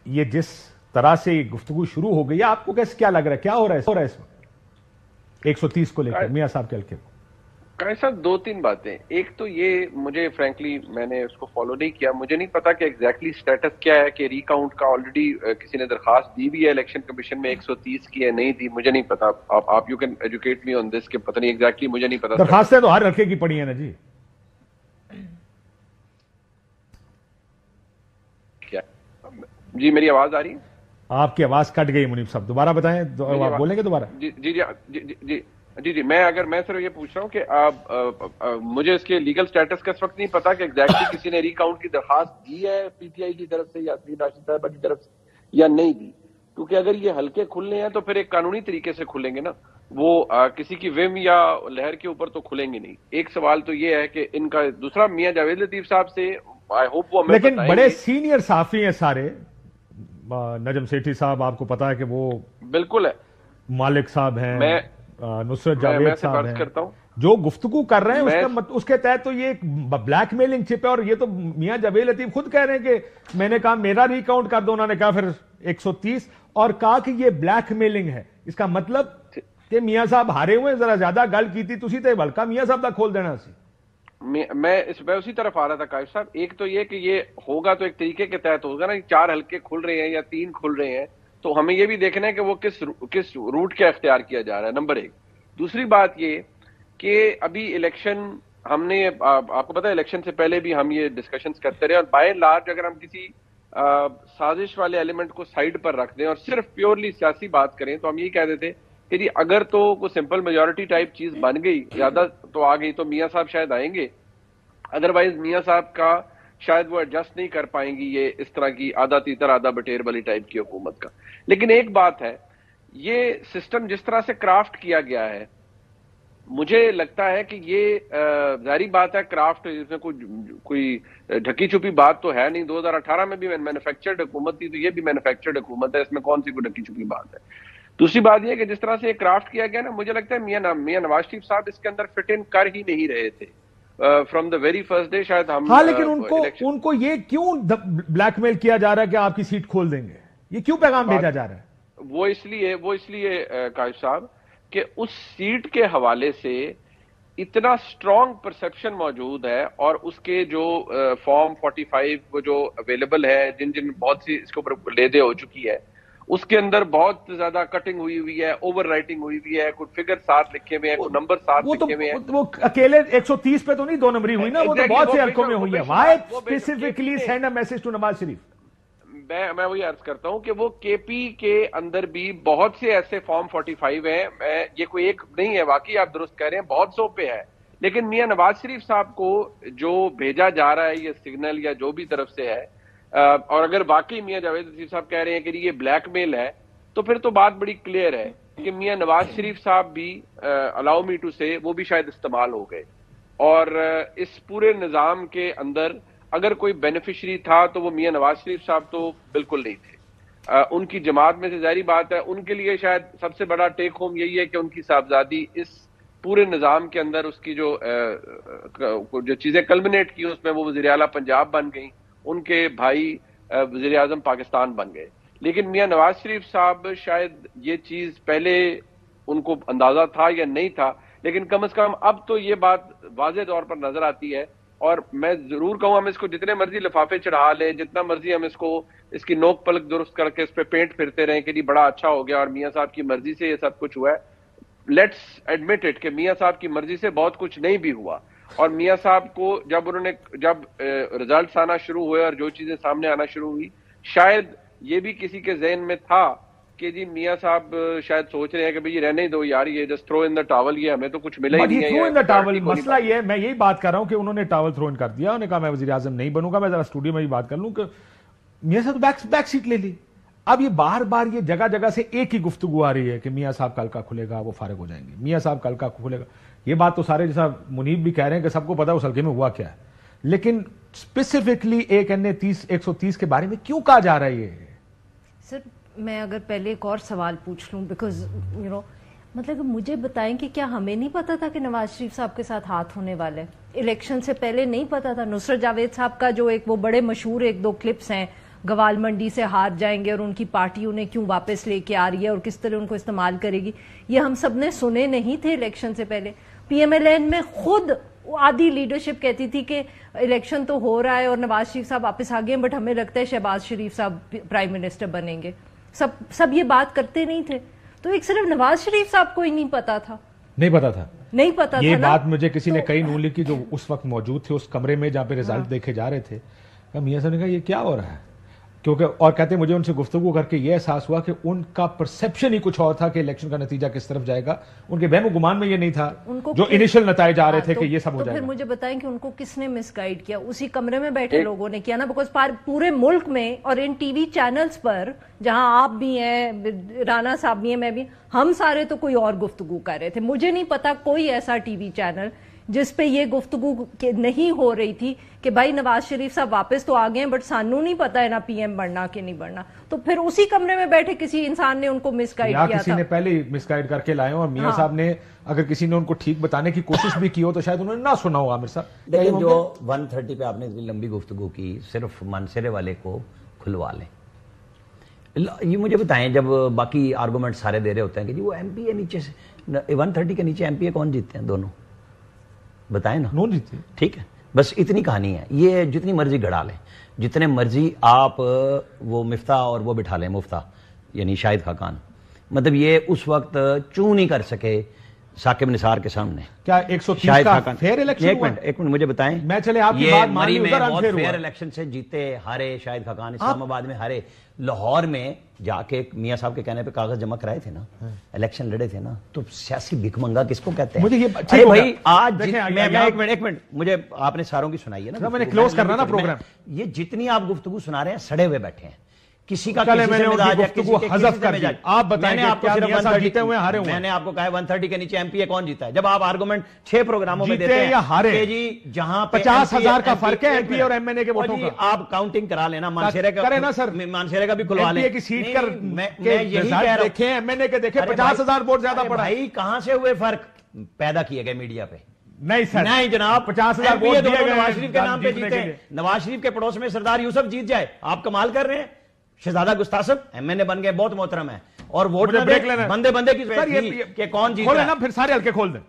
یہ جس طرح سے یہ گفتگو شروع ہو گئی ہے، آپ کو کیا لگ رہا ہے، کیا ہو رہا ہے اس وقت 130 کو لے کر میاں صاحب کے حلقے کو؟ قائد صاحب دو تین باتیں. ایک تو یہ مجھے فرینکلی میں نے اس کو فالو نہیں کیا، مجھے نہیں پتا کہ ایگزیکٹلی سٹیٹس کیا ہے کہ ری کاؤنٹ کا آلریڈی کسی نے درخواست دی بھی ہے الیکشن کمیشن میں 130 کی ہے نہیں دی، مجھے نہیں پتا. آپ یو کین ایجوکیٹ می آن دس کہ پتہ نہیں ایگزیکٹلی، مجھے نہیں پتا. درخواستیں تو ہر حلقے کی پڑی ہیں نا جی. کیا جی میری آواز آ رہی ہے؟ آپ کی آواز کٹ گئی منیب صاحب، دوبارہ بتائیں. آپ بولیں گے دوبارہ؟ جی جی جی جی جی میں صرف یہ پوچھ رہا ہوں کہ آپ مجھے اس کے لیگل سٹیٹس کا اس وقت نہیں پتا کہ ایگزیکٹلی کسی نے ری کاؤنٹ کی درخواست دی ہے پی ٹی آئی کی طرف سے یا سید راشد صاحبہ کی طرف سے یا نہیں دی. کیونکہ اگر یہ حلقے کھلنے ہیں تو پھر ایک قانونی طریقے سے کھلیں گے نا، وہ کسی کی وم یا لہر کے اوپر تو کھلیں گے نہیں. ایک سوال تو یہ ہے کہ ان کا دوسرا میاں جاوید لطیف صاحب سے آئی ہوپ وہ ہمیں لیکن بڑے سینئر صحافی ہیں سارے. نجم سیٹھی صاحب آپ کو پتا ہے کہ وہ بالکل ہے، مالک صاحب ہیں، نصرت میں جاوید صاحب ہیں، جو گفتگو کر رہے ہیں اس کے تحت تو یہ ایک بلیک میلنگ چپ ہے. اور یہ تو میاں جاوید لطیف خود کہہ رہے ہیں کہ میں نے کہا میرا ری کاؤنٹ کر دو، انہوں نے کہا پھر 130 اور کہا کہ یہ بلیک میلنگ ہے. اس کا مطلب کہ میاں صاحب ہارے ہوئے، ذرا زیادہ گل کی تھی تسی تے بلکہ میاں صاحب تک کھول دینا سی. میں اسی طرف آ رہا تھا قائد صاحب. ایک تو یہ کہ یہ ہوگا تو ایک طریقے کے تحت ہوگا نا، 4 حلقے کھل رہے ہیں یا 3 کھل رہے ہیں، تو ہمیں یہ بھی دیکھنا ہے کہ وہ کس روٹ کا اختیار کیا جا رہا ہے، نمبر 1. دوسری بات یہ کہ ابھی الیکشن ہم نے آپ کو پتا ہے الیکشن سے پہلے بھی ہم یہ ڈسکشنز کرتے رہے، اور بائی اینڈ لارج اگر ہم کسی سازش والے ایلیمنٹ کو سائیڈ پر رکھ دیں اور صرف پیورلی سیاسی بات کریں تو ہم یہی کہہ دیتے کہ جی اگر تو کوئی سمپل میجورٹی ٹائپ چیز بن گئی، زیادہ تو آ گئی، تو میاں صاحب شاید آئیں گے. ادروائز میاں صاحب کا شاید وہ ایڈجسٹ نہیں کر پائیں گی یہ اس طرح کی آدھا تیتر آدھا بٹیر والی ٹائپ کی حکومت کا. لیکن ایک بات ہے، یہ سسٹم جس طرح سے کرافٹ کیا گیا ہے، مجھے لگتا ہے کہ یہ ظاہری بات ہے کرافٹ اس میں کوئی ڈھکی چھپی بات تو ہے نہیں. 2018 میں بھی مینوفیکچرڈ حکومت تھی، تو یہ بھی مینوفیکچرڈ حکومت ہے، اس میں کون سی کوئی ڈھکی چھپی بات ہے. دوسری بات یہ کہ جس طرح سے یہ کرافٹ کیا گیا نا، مجھے لگتا ہے میاں نواز شریف صاحب اس کے اندر فٹ ان کر ہی نہیں رہے تھے from the very first day. شاید ہم لیکن ان کو یہ کیوں بلیک میل کیا جا رہا ہے کہ آپ کی سیٹ کھول دیں گے؟ یہ کیوں پیغام بھیجا جا رہا ہے؟ وہ اس لیے قائد صاحب کہ اس سیٹ کے حوالے سے اتنا اسٹرانگ پرسپشن موجود ہے، اور اس کے جو فارم 45 وہ جو اویلیبل ہے، جن بہت سی اس کے اوپر لیدے ہو چکی ہے، اس کے اندر بہت زیادہ کٹنگ ہوئی ہے، اوور رائٹنگ ہوئی ہے، کوئی فگر 7 لکھے ہوئے ہیں، کوئی نمبر 7 لکھے ہوئے ہیں. وہ اکیلے 130 پہ تو نہیں 2 نمبری ہوئی نا، وہ تو بہت سے حلقوں میں ہوئی ہے. Why specifically send a message to Nawaz Sharif? میں وہی عرض کرتا ہوں کہ وہ کے پی کے اندر بھی بہت سے ایسے فارم 45 ہیں، یہ کوئی ایک نہیں ہے، واقعی آپ درست کہہ رہے ہیں، بہت سو پہ ہے. لیکن میاں نواز شریف صاحب کو جو بھیجا جا رہا ہے یہ سگنل یا جو بھی طرف سے ہے، اور اگر واقعی میاں جاوید لطیف صاحب کہہ رہے ہیں کہ یہ بلیک میل ہے، تو پھر تو بات بڑی کلیئر ہے کہ میاں نواز شریف صاحب بھی الاؤ می ٹو سے وہ بھی شاید استعمال ہو گئے. اور اس پورے نظام کے اندر اگر کوئی بینیفیشری تھا تو وہ میاں نواز شریف صاحب تو بالکل نہیں تھے. ان کی جماعت میں سے ظاہری بات ہے ان کے لیے شاید سب سے بڑا ٹیک ہوم یہی ہے کہ ان کی صاحبزادی اس پورے نظام کے اندر اس کی جو چیزیں کلمنیٹ کی اس میں وہ وزیر اعلیٰ پنجاب بن گئیں، ان کے بھائی وزیر اعظم پاکستان بن گئے. لیکن میاں نواز شریف صاحب شاید یہ چیز پہلے ان کو اندازہ تھا یا نہیں تھا، لیکن کم از کم اب تو یہ بات واضح طور پر نظر آتی ہے. اور میں ضرور کہوں ہم اس کو جتنے مرضی لفافے چڑھا لیں، جتنا مرضی ہم اس کی نوک پلک درست کر کے اس پہ پینٹ پھرتے رہیں کہ جی بڑا اچھا ہو گیا اور میاں صاحب کی مرضی سے یہ سب کچھ ہوا ہے، لیٹس ایڈمٹ اٹ کہ میاں صاحب کی مرضی سے بہت کچھ نہیں بھی ہوا. اور میاں صاحب کو جب رزلٹس آنا شروع ہوئے اور جو چیزیں سامنے آنا شروع ہوئی، شاید یہ بھی کسی کے ذہن میں تھا کہ جی میاں صاحب شاید سوچ رہے ہیں کہ بھئی رہنے دو یار، یہ just through in the towel, یہ ہمیں تو کچھ ملا ہی نہیں ہے. تھرو ان دا ٹاول مسئلہ یہ ہے، میں یہی بات کر رہا ہوں کہ انہوں نے ٹاول تھرو ان کر دیا، انہوں نے کہا میں وزیر اعظم نہیں بنوں گا. میں ذرا اسٹوڈیو میں بھی بات کر لوں کہ میاں صاحب بیک سیٹ لے لی. اب یہ بار بار یہ جگہ جگہ سے ایک ہی گفتگو آ رہی ہے کہ میاں صاحب کا حلقہ کھلے گا وہ فارغ ہو جائیں گے، میاں صاحب کا حلقہ کھلے گا. یہ بات تو سارے جیسا منیب بھی کہہ رہے ہیں کہ سب کو پتا ہے اس حلقے میں ہوا کیا ہے، لیکن اسپیسیفکلی ایک 130 کے بارے میں کیوں کہا جا رہا ہے یہ؟ سر میں اگر پہلے ایک اور سوال پوچھ لوں، بیکاز مطلب مجھے بتائیں کہ کیا ہمیں نہیں پتا تھا کہ نواز شریف صاحب کے ساتھ ہاتھ ہونے والے؟ الیکشن سے پہلے نہیں پتا تھا؟ نصرت جاوید صاحب کا جو ایک وہ بڑے مشہور 1-2 کلپس ہیں گوال منڈی سے ہار جائیں گے اور ان کی پارٹی انہیں کیوں واپس لے کے آ رہی ہے اور کس طرح ان کو استعمال کرے گی، یہ ہم سب نے سنے نہیں تھے الیکشن سے پہلے. پی ایم ایل این میں خود آدھی لیڈرشپ کہتی تھی کہ الیکشن تو ہو رہا ہے اور نواز شریف صاحب واپس آ گئے، بٹ ہمیں لگتا ہے شہباز شریف صاحب پرائم منسٹر بنیں گے. سب یہ بات کرتے نہیں تھے. تو ایک صرف نواز شریف صاحب کو ہی نہیں پتا تھا. نہیں پتا یہ تھا. بات مجھے کسی نے کئی نون لیگ کی جو اس وقت موجود تھے اس کمرے میں جہاں پہ ریزلٹ دیکھے جا رہے تھے، میاں صاحب نے کہا یہ کیا ہو رہا ہے، کیونکہ اور کہتے ہیں مجھے ان سے گفتگو کر کے یہ احساس ہوا کہ ان کا پرسیپشن ہی کچھ اور تھا کہ الیکشن کا نتیجہ کس طرف جائے گا. ان کے وہم و گمان میں یہ نہیں تھا جو انیشل نتائج آ رہے تھے کہ یہ سب ہو جائے گا. تو پھر مجھے بتائیں کہ ان کو کس نے مس گائیڈ کیا؟ اسی کمرے میں بیٹھے لوگوں نے کیا نا، بیکاز پورے ملک میں اور ان ٹی وی چینلز پر جہاں آپ بھی ہیں، رانا صاحب بھی ہیں، میں بھی، ہم سارے تو کوئی اور گفتگو کر رہے تھے. مجھے نہیں پتا کوئی ایسا ٹی وی چینل جس پہ یہ گفتگو نہیں ہو رہی تھی کہ بھائی نواز شریف صاحب واپس تو آ گئے ہیں بٹ سانو نہیں پتا ہے نا پی ایم بڑھنا کہ نہیں بڑھنا. تو پھر اسی کمرے میں بیٹھے کسی انسان نے ان کو مس گائیڈ کیا تھا، کسی نے پہلے ہی مس گائیڈ کر کے لائے اور میاں صاحب نے اگر کسی نے ان کو ٹھیک بتانے کی کوشش بھی کی ہو تو شاید انہوں نے نہ سنا ہوگا. عامر صاحب لیکن جو 130 پہ آپ نے اتنی لمبی گفتگو کی، صرف منصرے والے کو کھلوا لیں. یہ مجھے بتائیں، جب باقی آرگومنٹ سارے دے رہے ہوتے ہیں کہ جی وہ ایم پی اے نیچے سے 130 کے نیچے ایم پی اے کون جیتتے ہیں؟ دونوں بتائیں نا. نون جیتے. ٹھیک ہے، بس اتنی کہانی ہے. یہ جتنی مرضی گڑا لیں، جتنے مرضی آپ وہ مفتاح اور وہ بٹھا لیں، مفتاح یعنی شاہد خاقان، مطلب یہ اس وقت چوں نہیں کر سکے ثاقب نثار کے سامنے. کیا 130 کا فیئر الیکشن ہوا؟ ایک منٹ مجھے بتائیں. میں چلے آپ کی بات مان لی، ادھر انفیئر ہوا. فیئر الیکشن سے جیتے، ہارے شاہد خاقان، اسلام آباد میں ہارے، لاہور میں جا کے میاں صاحب کے کہنے پہ کاغذ جمع کرائے تھے نا، الیکشن لڑے تھے نا. تو سیاسی بھیک منگا کس کو کہتے ہیں؟ مجھے یہ ارے بھائی آج ایک منٹ مجھے آپ نے ساروں کی سنائی ہے نا، میں نے کلوز کرنا نا پروگرام. یہ جتنی آپ گفتگو سنا رہے ہیں سڑے ہوئے بیٹھے ہیں. کسی کا حذف کر دیا. آپ بتائیں آپ کو میاں صاحب جیتے ہوئے ہارے ہوئے؟ میں نے آپ کو کہا 130 کے نیچے ایم پی اے کون جیتا ہے. جب آپ آرگومنٹ 6 پروگراموں میں دیتے ہیں یا ہارے کہ جی جہاں 50,000 کا فرق ہے ایم پی اور ایم این اے کے ووٹوں کا، آپ کاؤنٹنگ کرا لینا. مانسیرے کا کرے نا سر، مانسیرے کا بھی کھلوا لیں. ایم پی اے کی سیٹ کر میں یہی کہہ رہا ہوں، دیکھیں ایم این اے کے دیکھیں 50,000 ووٹ زیادہ پڑا. بھائی کہاں سے ہوئے فرق پیدا کیے گئے میڈیا پہ؟ نہیں سر، نہیں جناب، 50,000 ووٹ دیے گئے نواز شریف کے نام پہ جیتے ہیں. نواز شریف کے پڑوس میں سردار یوسف جیت جائے، آپ کمال کر رہے ہیں. شہزادہ گستاصب ایم این اے بن گئے، بہت محترم ہے، اور ووٹ بندے کی کہ کون جیتا ہے. کھولے نا پھر سارے ہلکے کھول دیں.